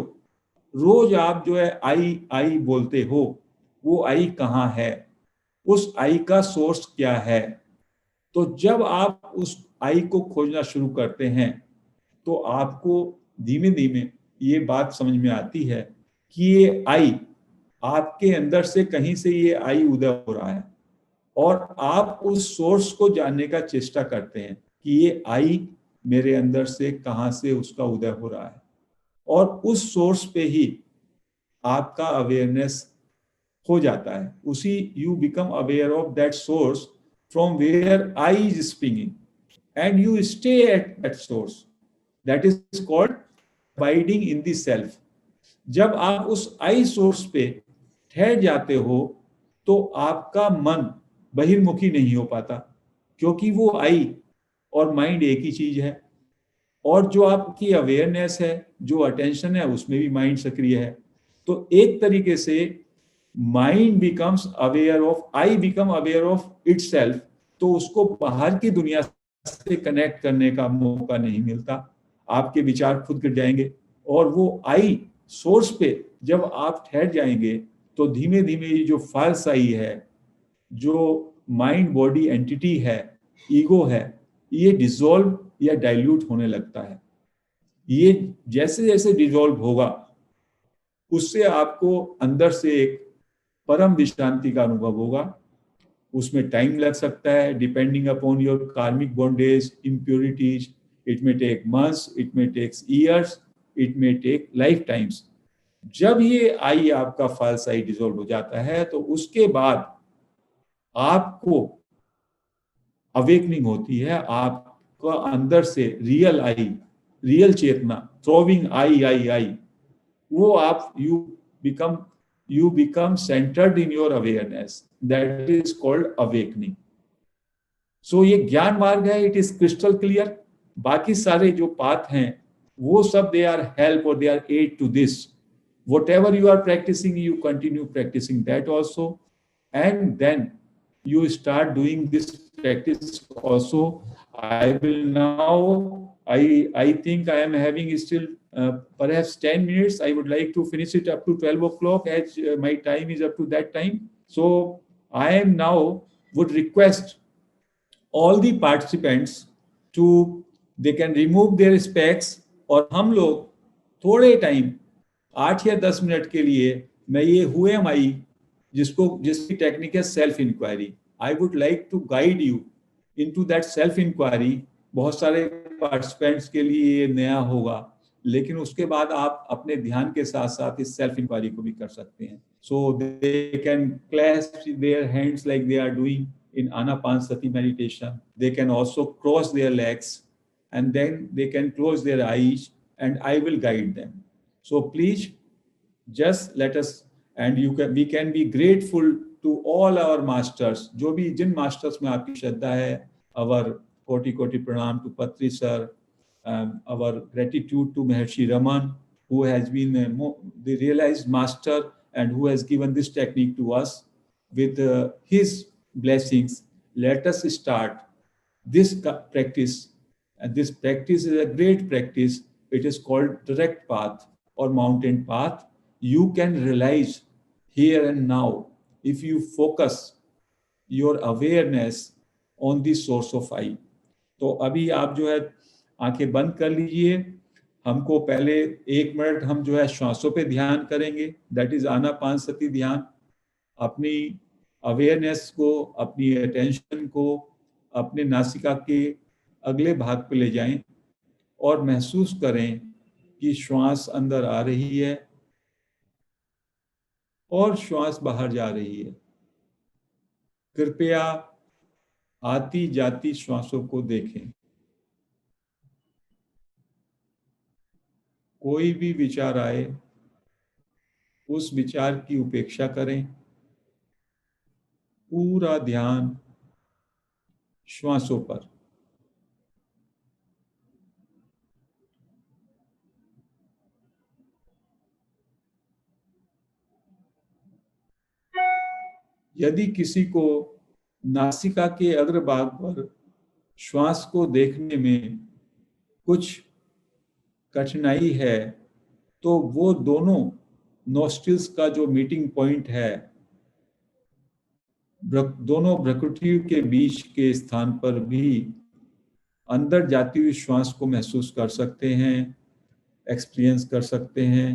A: रोज आप जो है आई आई बोलते हो, वो आई कहाँ है? उस आई का सोर्स क्या है? तो जब आप उस आई को खोजना शुरू करते हैं, तो आपको धीमे धीमे ये बात समझ में आती है कि ये आई आपके अंदर से कहीं से ये आई उदय हो रहा है, और आप उस सोर्स को जानने का चेष्टा करते हैं कि ये आई मेरे अंदर से कहाँ से उसका उदय हो रहा है, और उस सोर्स पे ही आपका अवेयरनेस हो जाता है। उसी you become aware of that source from where I is springing, and you stay at that source. That is called abiding in the self. जब आप उस आई सोर्स पे ठहर जाते हो, तो आपका मन बहिर्मुखी नहीं हो पाता, क्योंकि वो आई और माइंड एक ही चीज है। और जो आपकी अवेयरनेस है, जो अटेंशन है, उसमें भी माइंड सक्रिय है। तो एक तरीके से mind becomes aware of, I become aware of itself. तो उसको बाहर की दुनिया से कनेक्ट करने का मौका नहीं मिलता। आपके विचार खुद गिर जाएंगे, और वो आई सोर्स पे जब आप ठहर जाएंगे, तो धीमे धीमे ये जो फाल्स आई है, जो माइंड बॉडी एंटिटी है, ईगो है, ये डिसॉल्व या डाइल्यूट होने लगता है। ये जैसे जैसे डिसॉल्व होगा, उससे आपको अंदर से एक परम विश्रांति का अनुभव होगा। उसमें टाइम लग सकता है, depending upon your karmic bondage, impurities. It में टेक मंथ्स, इट में टेक्स ईयर्स, इट में टेक लाइफ टाइम्स। जब ये आई आपका फाल्स आई डिसॉल्व हो जाता है, तो उसके बाद आपको अवेकनिंग होती है। आपका अंदर से रियल आई, रियल चेतना, थ्रोविंग आई आई आई, वो आप you become centered in your awareness. That is called awakening. So ये ज्ञान मार्ग है, इट इज क्रिस्टल क्लियर। बाकी सारे जो पाथ हैं, वो सब दे आर हेल्प और they are aid to this. whatever you are practicing, you continue practicing that also, and then you start doing this practice also. I will now, I think I am having still perhaps 10 minutes. I would like to finish it up to 12 o'clock, as my time is up to that time. So I am now would request all the participants to, they can remove their specs, और हम लोग थोड़े टाइम 8 या 10 मिनट के लिए, मैं ये हु एम आई, जिसकी टेक्निक है self inquiry, I would like to guide you into that self inquiry. बहुत सारे पार्टिसिपेंट्स के लिए ये नया होगा, लेकिन उसके बाद आप अपने ध्यान के साथ साथ इस सेल्फ इंक्वायरी को भी कर सकते हैं। So they can clasp their hands like they are doing in Anapanasati meditation. They can also cross their legs, and then they can close their eyes, and I will guide them. So please just let us, and we can be grateful to all our masters. जो भी जिन masters में आपकी श्रद्धा है, our कोटि pranam to Patri sir, our gratitude to Maharshi Raman, who has been the realized master and who has given this technique to us with his blessings. Let us start this practice, and this practice is a great practice. It is called direct path or mountain path. You can realize here and now if you focus your awareness on the source of I. तो अभी आप जो है आंखें बंद कर लीजिए। हमको पहले 1 मिनट हम जो है श्वासों पे ध्यान करेंगे, दैट इज आनापानसति ध्यान। अपनी अवेयरनेस को, अपनी अटेंशन को अपने नासिका के अगले भाग पे ले जाएं और महसूस करें कि श्वास अंदर आ रही है और श्वास बाहर जा रही है। कृपया आती जाती श्वासों को देखें। कोई भी विचार आए, उस विचार की उपेक्षा करें। पूरा ध्यान श्वासों पर। यदि किसी को नासिका के अग्रभाग पर श्वास को देखने में कुछ कठिनाई है, तो वो दोनों नोस्ट्रिल्स का जो मीटिंग पॉइंट है, दोनों भ्रुकुटियों के बीच के स्थान पर भी अंदर जाती हुई श्वास को महसूस कर सकते हैं, एक्सपीरियंस कर सकते हैं।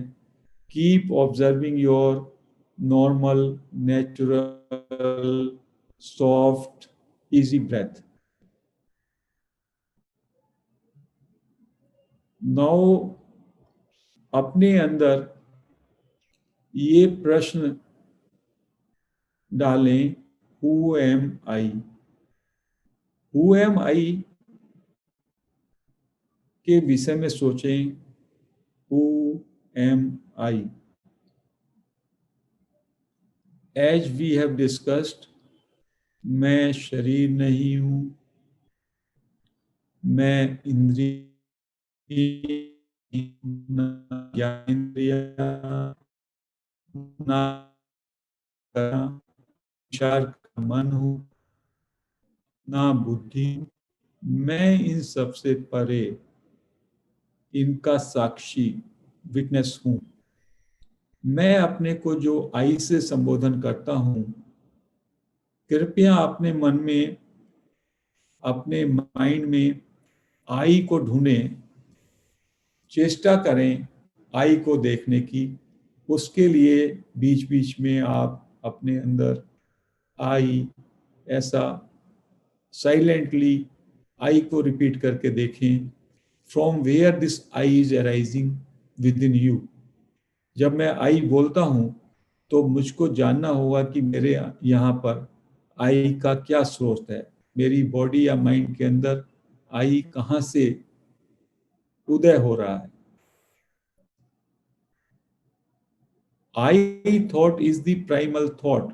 A: Keep observing your normal, natural, soft, easy breath. Now अपने अंदर ये प्रश्न डालें, who am I. Who am I के विषय में सोचें। Who am I? As we have discussed, मैं शरीर नहीं हूं, मैं इंद्रिय, ज्ञानेंद्रिय, ना विचार का मन हूं, ना बुद्धि। मैं इन सब से परे इनका साक्षी, विटनेस हूं। मैं अपने को जो आई से संबोधन करता हूं, कृपया अपने मन में, अपने माइंड में आई को ढूंढें। चेष्टा करें आई को देखने की। उसके लिए बीच बीच में आप अपने अंदर आई, ऐसा साइलेंटली आई को रिपीट करके देखें। From where this I is arising within you. जब मैं आई बोलता हूं तो मुझको जानना होगा कि मेरे यहाँ पर आई का क्या स्रोत है। मेरी बॉडी या माइंड के अंदर आई कहाँ से उदय हो रहा है। I thought is the primal thought.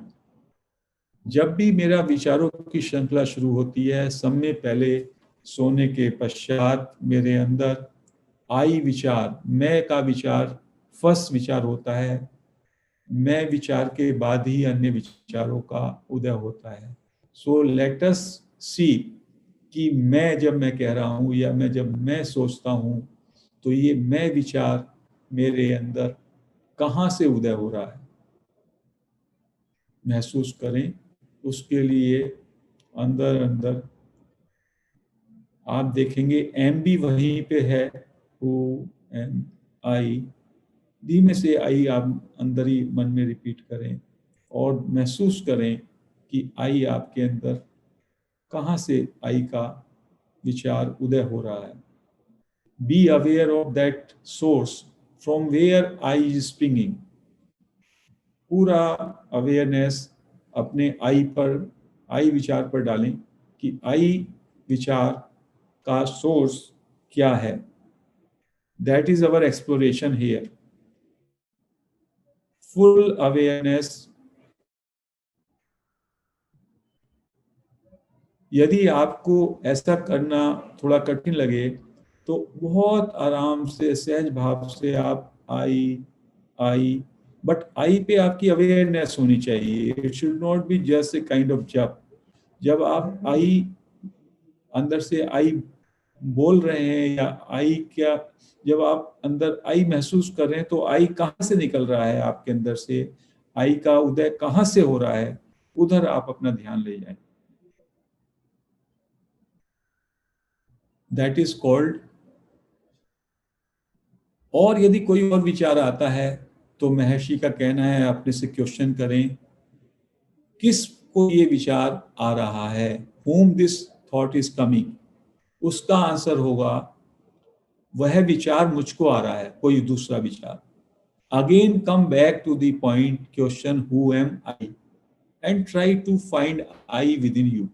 A: जब भी मेरा विचारों की श्रृंखला शुरू होती है, समय पहले सोने के पश्चात मेरे अंदर आई विचार, मैं का विचार फर्स्ट विचार होता है। मैं विचार के बाद ही अन्य विचारों का उदय होता है। सो लेट अस सी कि मैं जब मैं कह रहा हूं या जब मैं सोचता हूं, तो ये मैं विचार मेरे अंदर कहाँ से उदय हो रहा है, महसूस करें। उसके लिए अंदर अंदर आप देखेंगे एम भी वहीं पे है, ओ एम आई। धीमे से आई आप अंदर ही मन में रिपीट करें और महसूस करें कि आई आपके अंदर कहाँ से आई का विचार उदय हो रहा है। Be aware of that source from where I is springing. पूरा अवेयरनेस अपने आई पर, आई विचार पर डालें कि आई विचार का सोर्स क्या है। That is our exploration here. Full awareness. यदि आपको ऐसा करना थोड़ा कठिन लगे तो बहुत आराम से, सहज भाव से आप आई आई, बट आई पे आपकी अवेयरनेस होनी चाहिए। It should not be just a kind of जप। जब आप आई अंदर से आई बोल रहे हैं या आई क्या, जब आप अंदर आई महसूस कर रहे हैं तो आई कहाँ से निकल रहा है आपके अंदर से, आई का उदय कहाँ से हो रहा है, उधर आप अपना ध्यान ले जाएं। That is called. और यदि कोई और विचार आता है तो महर्षि का कहना है अपने से क्वेश्चन करें, किस को ये विचार आ रहा है, whom this thought is coming। उसका आंसर होगा वह विचार मुझको आ रहा है, कोई दूसरा विचार। Again, come back to the point question, who am I? And try to find I within you.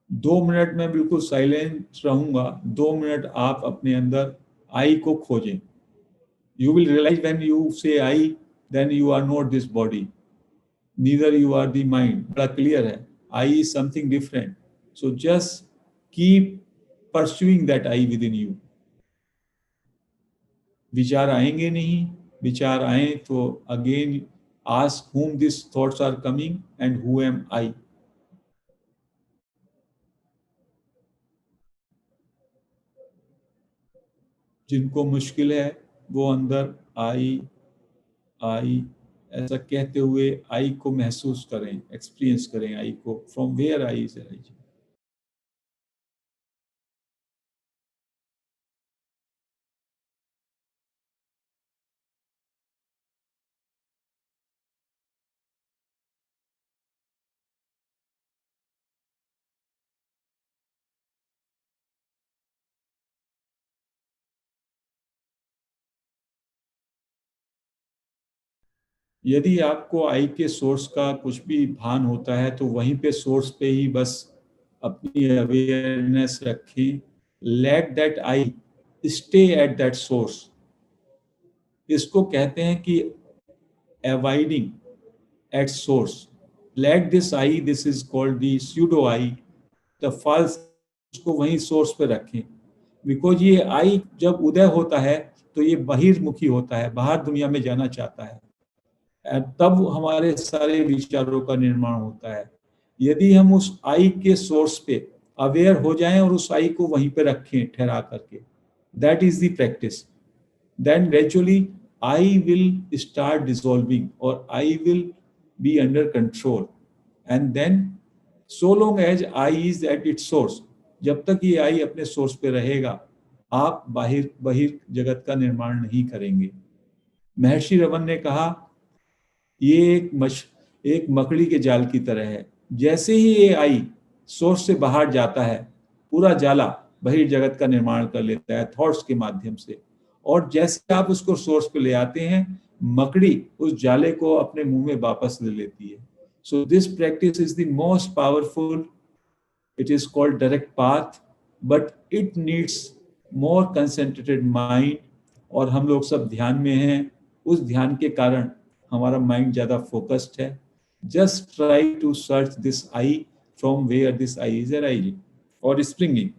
A: 2 minute में बिल्कुल साइलेंट रहूंगा, 2 मिनट आप अपने अंदर आई को खोजें. You will realize when you say I, then you are not this body, neither you are the mind. बड़ा क्लियर है, I is something different. So just keep pursuing that I within you. विचार आएंगे नहीं, विचार आए तो again ask whom these thoughts are coming and who am I. जिनको मुश्किल है वो अंदर आई आई ऐसा कहते हुए आई को महसूस करें, एक्सपीरियंस करें आई को. From where I is arising. यदि आपको आई के सोर्स का कुछ भी भान होता है तो वहीं पे सोर्स पे ही बस अपनी अवेयरनेस रखें. Let that I stay at that source. इसको कहते हैं कि avoiding at source. Let this I, this is called the pseudo I, the false. उसको वहीं सोर्स पे रखें. बिकॉज ये आई जब उदय होता है तो ये बहिर्मुखी होता है, बाहर दुनिया में जाना चाहता है, तब हमारे सारे विचारों का निर्माण होता है. यदि हम उस आई के सोर्स पे अवेयर हो जाएं और उस आई को वहीं पे रखें ठहरा करके, that is the practice, then gradually I will start dissolving or I will be under control. And then so long as I is at its source, जब तक ये I अपने सोर्स पे रहेगा, आप बाहिर बहिर जगत का निर्माण नहीं करेंगे. महर्षि रमन ने कहा ये एक मकड़ी के जाल की तरह है. जैसे ही ये आई सोर्स से बाहर जाता है, पूरा जाला बहिर्जगत का निर्माण कर लेता है थॉट्स के माध्यम से. और जैसे आप उसको सोर्स पे ले आते हैं, मकड़ी उस जाले को अपने मुंह में वापस ले लेती है. So this practice is the most powerful. It is called direct path, but it needs more concentrated mind. और हम लोग सब ध्यान में हैं, उस ध्यान के कारण हमारा माइंड ज्यादा फोकस्ड है. Just try to search this I, from where this I is arising और स्प्रिंगिंग.